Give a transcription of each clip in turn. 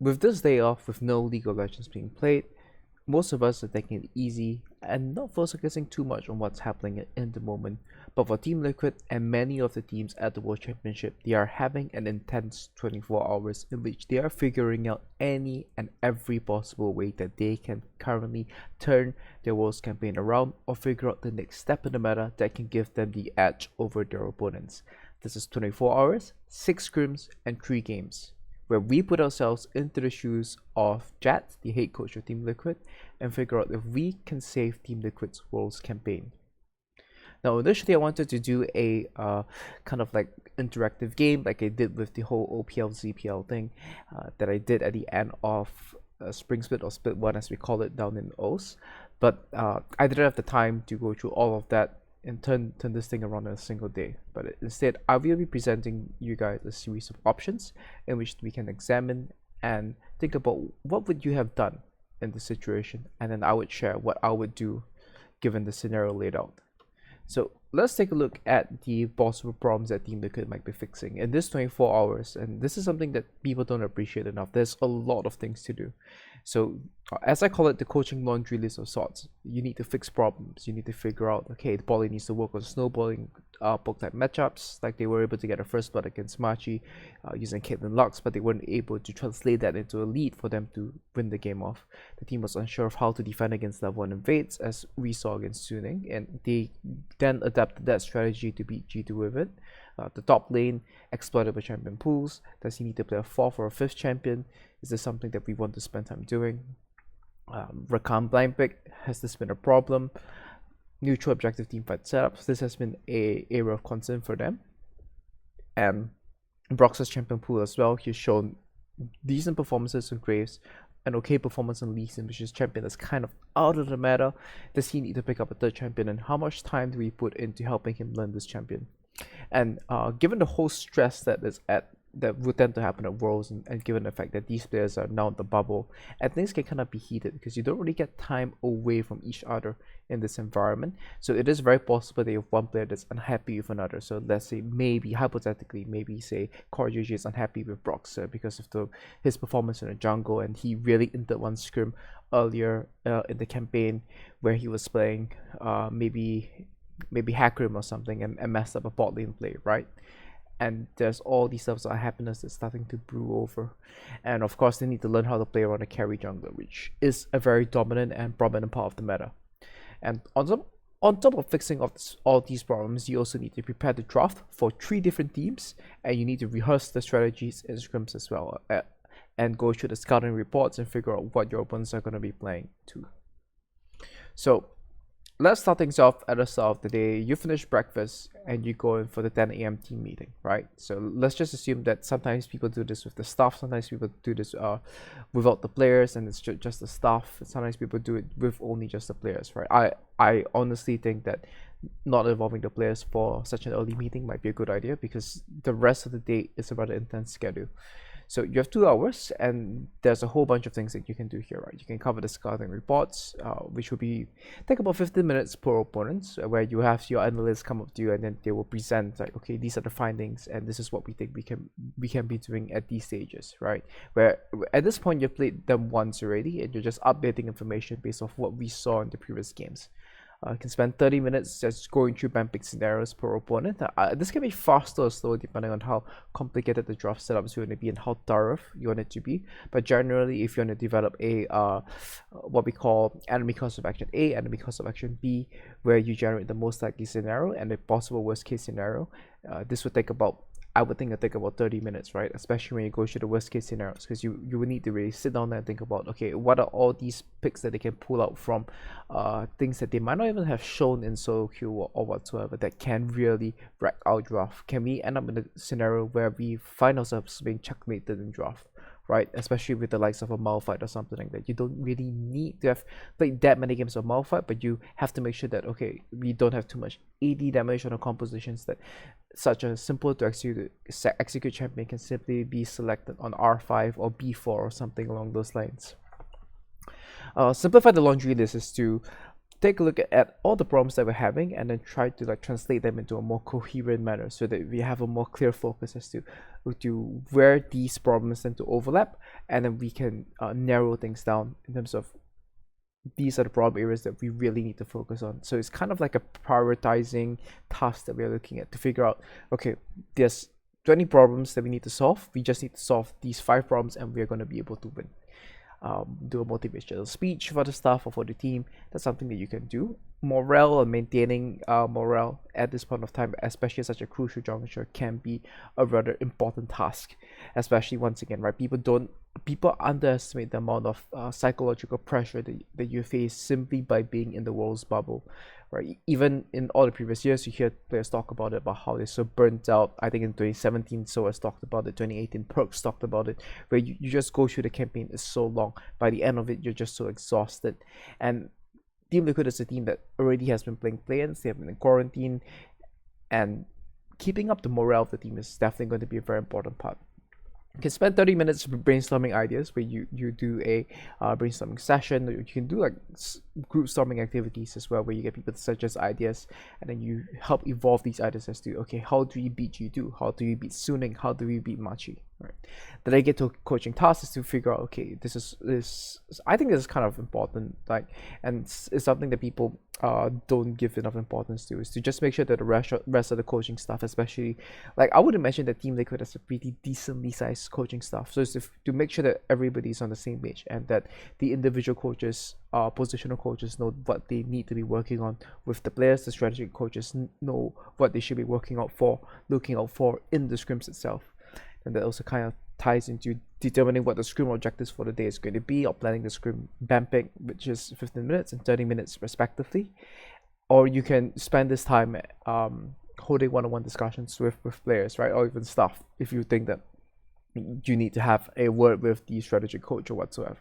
with this day off, with no League of Legends being played, most of us are taking it easy and not focusing too much on what's happening in the moment. But for Team Liquid and many of the teams at the World Championship, they are having an intense 24 hours in which they are figuring out any and every possible way that they can currently turn their World's campaign around or figure out the next step in the meta that can give them the edge over their opponents. This is 24 hours, 6 scrims, and 3 games, where we put ourselves into the shoes of Jatt, the head coach of Team Liquid, and figure out if we can save Team Liquid's Worlds campaign. Now, initially, I wanted to do a kind of like interactive game, like I did with the whole OPL ZPL thing that I did at the end of Spring Split, or Split 1 as we call it down in OS. But I didn't have the time to go through all of that and turn this thing around in a single day. But instead, I will be presenting you guys a series of options in which we can examine and think about what would you have done in this situation, and then I would share what I would do given the scenario laid out. So let's take a look at the possible problems that Team Liquid might be fixing in this 24 hours. And this is something that people don't appreciate enough. There's a lot of things to do. So as I call it, the coaching laundry list of sorts. You need to fix problems. You need to figure out, okay, the poly needs to work on snowballing poke type matchups, like they were able to get a first blood against Machi using Caitlyn Lux, but they weren't able to translate that into a lead for them to win the game off. The team was unsure of how to defend against level 1 invades, as we saw against Suning, and they then adapted that strategy to beat G2 with it. The top lane exploited by champion pools. Does he need to play a 4th or a 5th champion? Is this something that we want to spend time doing? Rakan blind pick, has this been a problem? Neutral objective teamfight setups, this has been a area of concern for them. And Brox's champion pool as well, he's shown decent performances on Graves, an okay performance on Lee Sin, which is champion that's kind of out of the meta. Does he need to pick up a 3rd champion, and how much time do we put into helping him learn this champion? And given the whole stress that would tend to happen at Worlds, and given the fact that these players are now in the bubble, and things can kind of be heated because you don't really get time away from each other in this environment. So it is very possible that you have one player that's unhappy with another. So let's say, maybe hypothetically, maybe say CoreJJ is unhappy with Broxer because of his performance in the jungle, and he really entered one scrim earlier in the campaign where he was playing maybe Hackrim or something, and messed up a bot lane play, right? And there's all these levels of unhappiness that's starting to brew over. And of course, they need to learn how to play around a carry jungler, which is a very dominant and prominent part of the meta. And on top of fixing all these problems, you also need to prepare the draft for 3 different teams, and you need to rehearse the strategies in scrims as well, and go through the scouting reports and figure out what your opponents are going to be playing too. So let's start things off at the start of the day. You finish breakfast and you go in for the 10 a.m. team meeting, right? So let's just assume that sometimes people do this with the staff, sometimes people do this without the players, and it's just the staff. Sometimes people do it with only just the players, right? I honestly think that not involving the players for such an early meeting might be a good idea, because the rest of the day is a rather intense schedule. So you have 2 hours, and there's a whole bunch of things that you can do here, right? You can cover the scouting reports, which will take about 15 minutes per opponent, where you have your analysts come up to you, and then they will present like, okay, these are the findings, and this is what we think we can be doing at these stages, right? Where at this point you've played them once already, and you're just updating information based off what we saw in the previous games. You can spend 30 minutes just going through ban pick scenarios per opponent. This can be faster or slower depending on how complicated the draft setups you want to be and how thorough you want it to be. But generally, if you want to develop a what we call enemy course of action A, enemy course of action B, where you generate the most likely scenario and the possible worst case scenario, this would take about, I would think, it'll take about 30 minutes, right? Especially when you go through the worst case scenarios, because you would need to really sit down there and think about, okay, what are all these picks that they can pull out from things that they might not even have shown in solo queue or whatsoever that can really wreck our draft. Can we end up in a scenario where we find ourselves being checkmated in draft, right? Especially with the likes of a Malphite or something like that. You don't really need to have played that many games of Malphite, but you have to make sure that, okay, we don't have too much AD damage on our compositions, that such a simple to execute champion can simply be selected on R5 or B4 or something along those lines. Simplify the laundry list is to take a look at all the problems that we're having and then try to like translate them into a more coherent manner so that we have a more clear focus as to where these problems tend to overlap, and then we can narrow things down in terms of these are the problem areas that we really need to focus on. So it's kind of like a prioritizing task that we're looking at to figure out, okay, there's 20 problems that we need to solve. We just need to solve these 5 problems and we're going to be able to win. Do a motivational speech for the staff or for the team. That's something that you can do. Morale and maintaining morale at this point of time, especially at such a crucial juncture, can be a rather important task. Especially once again, right? People underestimate the amount of psychological pressure that you face simply by being in the world's bubble, right? Even in all the previous years, you hear players talk about it, about how they're so burnt out. I think in 2017, Soas talked about it, 2018, Perks talked about it, where you just go through the campaign, it's so long. By the end of it, you're just so exhausted. And Team Liquid is a team that already has been playing play-ins, they have been in quarantine, and keeping up the morale of the team is definitely going to be a very important part. You can spend 30 minutes brainstorming ideas where you do a brainstorming session. You can do like group storming activities as well, where you get people to suggest ideas and then you help evolve these ideas as to, okay, how do we beat G2? How do we beat Suning? How do we beat Machi? Right. Then I get to coaching tasks to figure out, okay, this I think this is kind of important, like, and it's something that people don't give enough importance to, is to just make sure that the rest of the coaching staff, especially, like, I would imagine that Team Liquid has a pretty decently sized coaching staff, so it's to make sure that everybody's on the same page and that the individual coaches, positional coaches, know what they need to be working on with the players. The strategic coaches know what they should be looking out for in the scrims itself. And that also kind of ties into determining what the scrim objectives for the day is going to be, or planning the scrim bamping, which is 15 minutes and 30 minutes respectively. Or you can spend this time holding one-on-one discussions with players, right? Or even staff, if you think that you need to have a word with the strategic coach or whatsoever.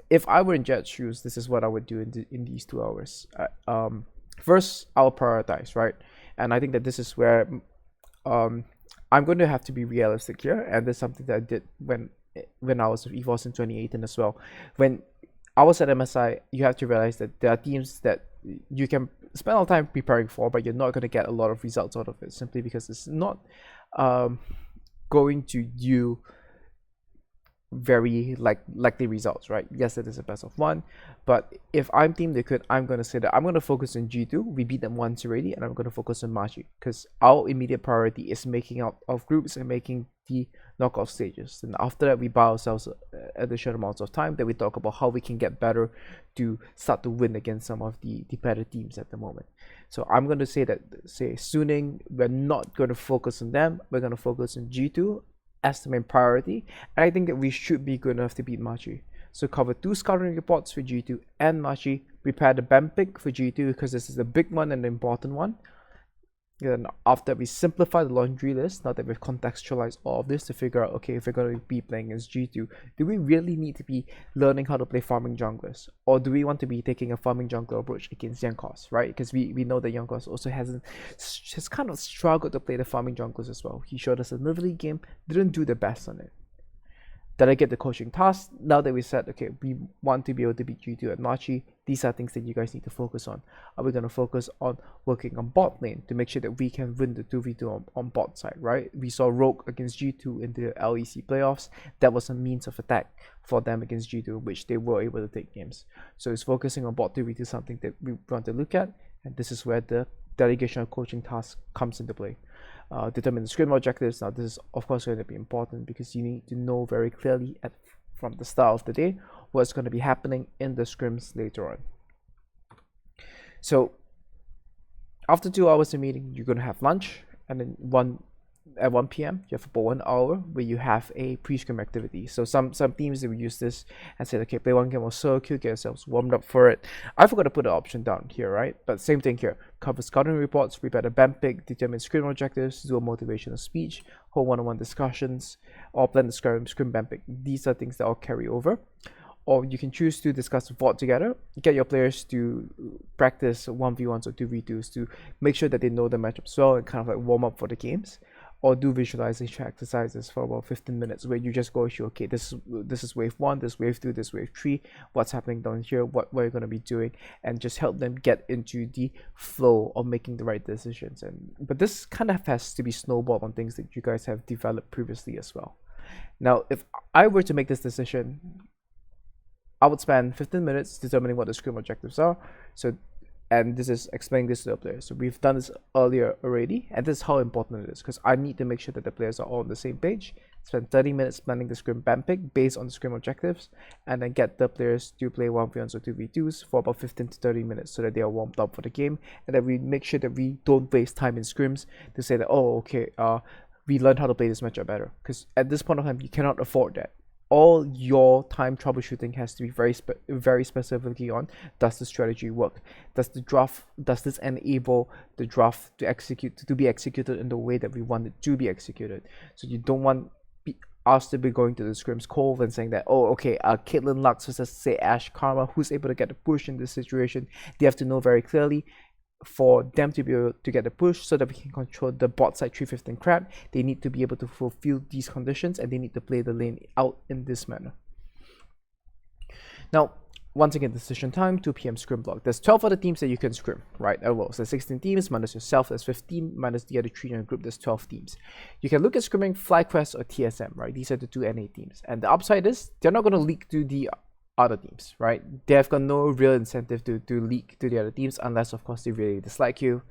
If I were in Jatt's shoes, this is what I would do in these 2 hours. First, I'll prioritize, right? And I think that this is where I'm going to have to be realistic here, and that's something that I did when I was with EVOS in 2018 as well. When I was at MSI, you have to realize that there are teams that you can spend a lot of time preparing for, but you're not going to get a lot of results out of it, simply because it's not going to yield very likely results, right? Yes, it is a best of 1, but if I'm Team Liquid, I'm going to say that I'm going to focus on G2. We beat them once already, and I'm going to focus on Machi, because our immediate priority is making out of groups and making the knockout stages. And after that, we buy ourselves additional amounts of time that we talk about how we can get better to start to win against some of the better teams at the moment. So I'm going to say Suning, we're not going to focus on them. We're going to focus on G2 as the main priority, and I think that we should be good enough to beat Machi. So cover 2 scouting reports for G2 and Machi, prepare the BAM pick for G2 because this is the big one and the important one. Then after we simplify the laundry list, now that we've contextualized all of this to figure out, okay, if we're going to be playing against G2, do we really need to be learning how to play farming junglers? Or do we want to be taking a farming jungler approach against Yankos, right? Because we know that Yankos also has kind of struggled to play the farming junglers as well. He showed us another league game, didn't do the best on it. Then I get the coaching task. Now that we said, okay, we want to be able to beat G2 at Machi, these are things that you guys need to focus on. Are we going to focus on working on bot lane to make sure that we can win the 2v2 on bot side, right? We saw Rogue against G2 in the LEC playoffs. That was a means of attack for them against G2, which they were able to take games. So it's focusing on bot 2v2 something that we want to look at, and this is where the delegation of coaching task comes into play. Determine the scrim objectives. Now this is of course going to be important because you need to know very clearly from the start of the day what's going to be happening in the scrims later on. So after 2 hours of meeting, you're going to have lunch, and then at 1 p.m. you have about 1 hour where you have a pre-scrim activity. So some teams, they will use this and say, okay, play 1 game of solo queue, get yourselves warmed up for it. I forgot to put the option down here, right? But same thing here. Cover scouting reports, prepare the BAM pick, determine scrim objectives, do a motivational speech, hold one-on-one discussions, or plan the scrim BAM pick. These are things that will carry over. Or you can choose to discuss VOD together, get your players to practice 1v1s or 2v2s to make sure that they know the matchups well and kind of like warm up for the games. or do visualization exercises for about 15 minutes where you just go through, okay, this is wave 1, this wave 2, this wave 3, what's happening down here, what you're going to be doing, and just help them get into the flow of making the right decisions. But this kind of has to be snowballed on things that you guys have developed previously as well. Now, if I were to make this decision, I would spend 15 minutes determining what the scrim objectives are. And this is explaining this to the players. So we've done this earlier already, and this is how important it is, because I need to make sure that the players are all on the same page. Spend 30 minutes planning the scrim band pick based on the scrim objectives, and then get the players to play 1v1s or 2v2s for about 15 to 30 minutes so that they are warmed up for the game, and then we make sure that we don't waste time in scrims to say that, oh, okay, we learned how to play this matchup better, because at this point of time you cannot afford that. All your time troubleshooting has to be very specifically on, does the strategy work? Does this enable the draft to be executed in the way that we want it to be executed? So you don't want us to be going to the scrims cold and saying that, oh, okay, Caitlyn Lux versus say Ashe Karma, who's able to get the push in this situation? They have to know very clearly, for them to be able to get the push so that we can control the bot side 315 crab, they need to be able to fulfill these conditions, and they need to play the lane out in this manner. Now, once again, decision time, 2 p.m. scrim block. There's 12 other teams that you can scrim, right? Well, so 16 teams minus yourself, there's 15, minus the other 3 in your group, there's 12 teams. You can look at scrimming FlyQuest or TSM, right? These are the 2 NA teams. And the upside is, they're not going to leak to the other teams, right? They've got no real incentive to leak to the other teams, unless of course they really dislike you,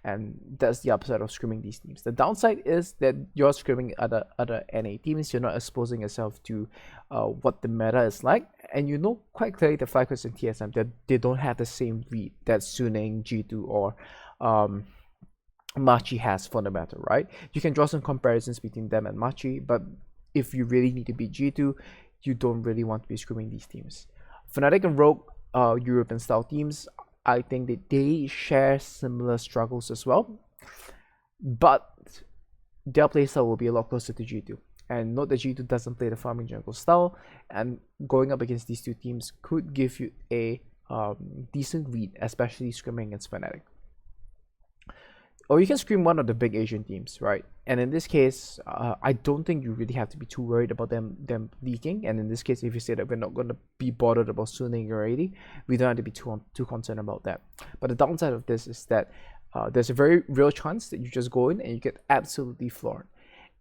and that's the upside of scrimming these teams. The downside is that you're scrimming other NA teams, you're not exposing yourself to what the meta is like, and you know quite clearly the FlyQuest and TSM that they don't have the same read that Suning, G2, or Machi has for the meta, right? You can draw some comparisons between them and Machi, but if you really need to beat G2, you don't really want to be scrimming these teams. Fnatic and Rogue, European style teams, I think that they share similar struggles as well, but their playstyle will be a lot closer to G2. And note that G2 doesn't play the farming jungle style, and going up against these 2 teams could give you a decent read, especially scrimming against Fnatic. Or you can scream one of the big Asian teams, right? And in this case, I don't think you really have to be too worried about them leaking. And in this case, if you say that we're not going to be bothered about Suning already, we don't have to be too concerned about that. But the downside of this is that there's a very real chance that you just go in and you get absolutely floored.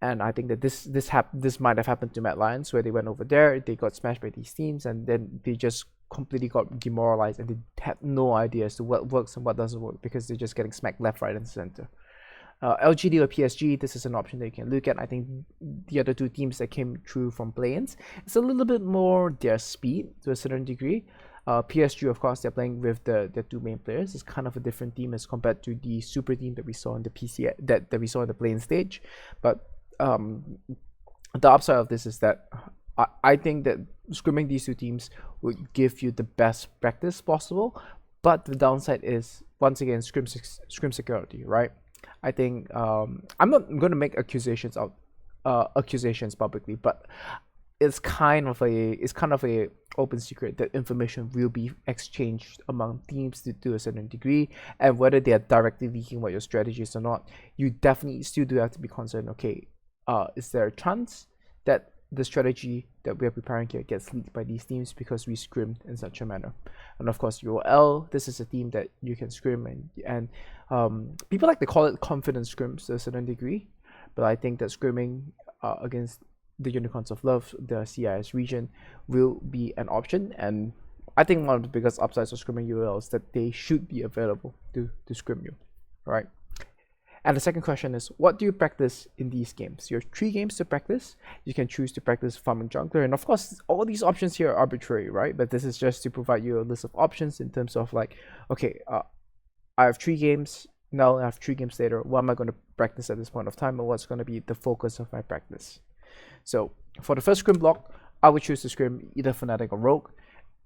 And I think that this might have happened to Mad Lions, where they went over there, they got smashed by these teams, and then they just completely got demoralized, and they had no idea as to what works and what doesn't work, because they're just getting smacked left, right, and center. LGD or PSG, this is an option that you can look at. I think the other 2 teams that came through from play-ins, it's a little bit more their speed to a certain degree. PSG, of course, they're playing with the 2 main players. It's kind of a different team as compared to the super team that we saw in the PC that we saw in the play-in stage. But the upside of this is that I think that scrimming these 2 teams would give you the best practice possible, but the downside is, once again, scrim security, right? I think I'm not going to make accusations publicly, but it's kind of a open secret that information will be exchanged among teams to a certain degree, and whether they are directly leaking what your strategy is or not, you definitely still do have to be concerned. Okay, is there a chance that the strategy that we are preparing here gets leaked by these teams because we scrimmed in such a manner? And of course, UOL, this is a team that you can scrim, and people like to call it confidence scrims to a certain degree, but I think that scrimming against the Unicorns of Love, the CIS region, will be an option. And I think one of the biggest upsides of scrimming UOL is that they should be available to scrim you, right? And the second question is, what do you practice in these games? You have 3 games to practice. You can choose to practice farming jungler, and of course, all these options here are arbitrary, right? But this is just to provide you a list of options in terms of like, okay, I have 3 games, now I have 3 games later, what am I going to practice at this point of time, and what's going to be the focus of my practice? So for the first scrim block, I would choose to scrim either Fnatic or Rogue,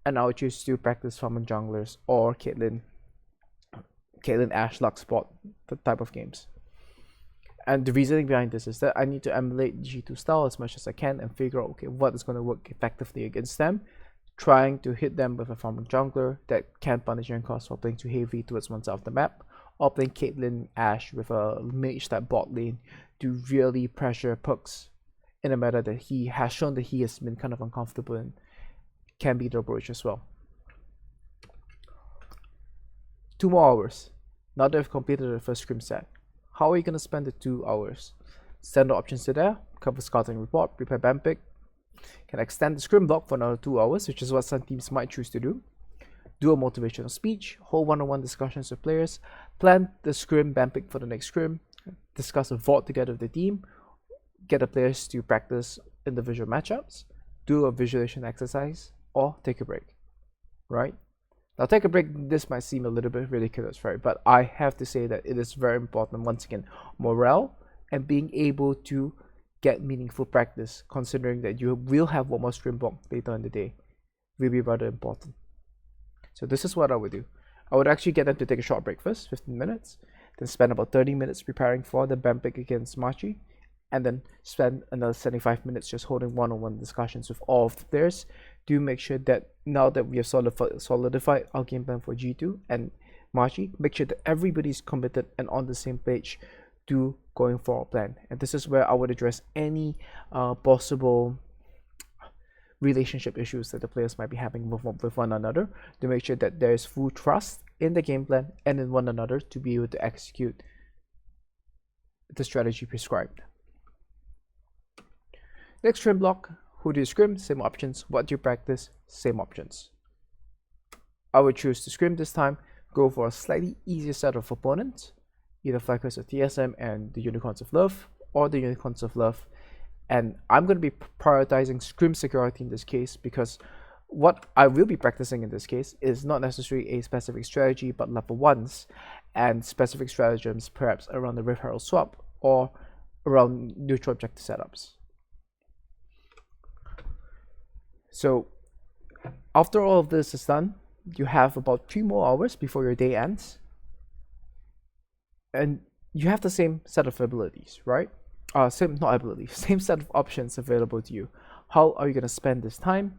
and I would choose to practice farming junglers or Caitlyn, Ashe, Lux Spot, the type of games. And the reasoning behind this is that I need to emulate G2 style as much as I can and figure out, okay, what is going to work effectively against them, trying to hit them with a farming jungler that can punish your cost while playing too heavy towards one side of the map, or playing Caitlyn Ashe with a mage type bot lane to really pressure Pucks in a meta that he has shown that he has been kind of uncomfortable in, can be the approach as well. 2 more hours. Now that we've completed the first scrim set, how are you going to spend the 2 hours? Standard options are there: cover scouting report, prepare band pick. Can extend the scrim block for another 2 hours, which is what some teams might choose to do a motivational speech, hold one-on-one discussions with players, plan the scrim band pick for the next scrim, discuss a VOD together with the team, get the players to practice individual matchups, do a visualization exercise, or take a break, right? Now, take a break, this might seem a little bit ridiculous, right? But I have to say that it is very important, once again, morale and being able to get meaningful practice, considering that you will have one more scrim block later in the day, will be rather important. So this is what I would do. I would actually get them to take a short break first, 15 minutes, then spend about 30 minutes preparing for the band pick against Machi, and then spend another 75 minutes just holding one-on-one discussions with all of the players to make sure that now that we have solidified our game plan for G2 and Machi, make sure that everybody's committed and on the same page to going for our plan. And this is where I would address any possible relationship issues that the players might be having with one another, to make sure that there is full trust in the game plan and in one another to be able to execute the strategy prescribed. Next scrim block: who do you scrim? Same options. What do you practice? Same options. I would choose to scrim this time, go for a slightly easier set of opponents, either Flackers of TSM and the Unicorns of Love, or the Unicorns of Love. And I'm going to be prioritizing scrim security in this case, because what I will be practicing in this case is not necessarily a specific strategy, but level 1s and specific stratagems, perhaps around the Rift Herald swap or around neutral objective setups. So after all of this is done, you have about 3 more hours before your day ends, and you have the same set of abilities, right? Same set of options available to you. How are you going to spend this time?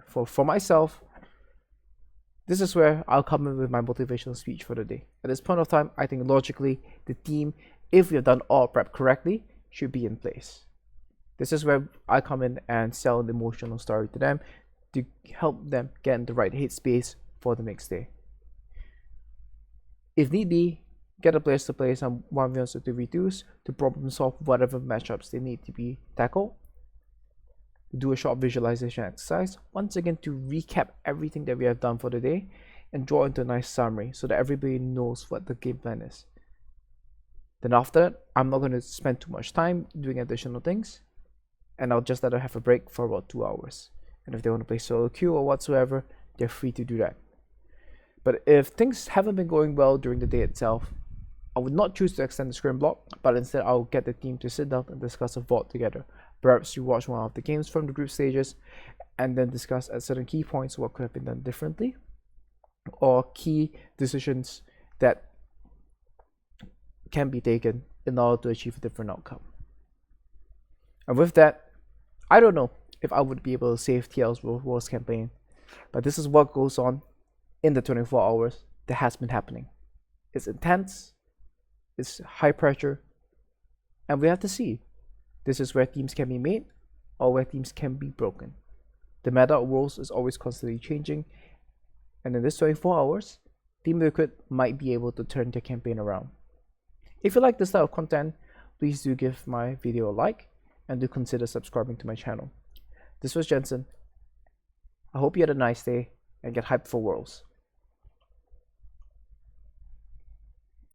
For myself, this is where I'll come in with my motivational speech for the day. At this point of time, I think logically the team, if we have done all prep correctly, should be in place. This is where I come in and sell an emotional story to them to help them get in the right headspace for the next day. If need be, get the players to play some 1v1s or 2v2s to problem solve whatever matchups they need to be tackled. Do a short visualization exercise, once again to recap everything that we have done for the day and draw into a nice summary so that everybody knows what the game plan is. Then after that, I'm not going to spend too much time doing additional things, and I'll just let them have a break for about 2 hours. And if they want to play solo queue or whatsoever, they're free to do that. But if things haven't been going well during the day itself, I would not choose to extend the scrim block, but instead I'll get the team to sit down and discuss a VOD together. Perhaps you watch one of the games from the group stages and then discuss at certain key points what could have been done differently, or key decisions that can be taken in order to achieve a different outcome. And with that, I don't know if I would be able to save TL's Wars campaign, but this is what goes on in the 24 hours that has been happening. It's intense, it's high pressure, and we have to see. This is where teams can be made or where teams can be broken. The meta of roles is always constantly changing, and in this 24 hours, Team Liquid might be able to turn their campaign around. If you like this style of content, please do give my video a like and do consider subscribing to my channel. This was Jensen. I hope you had a nice day and get hyped for Worlds.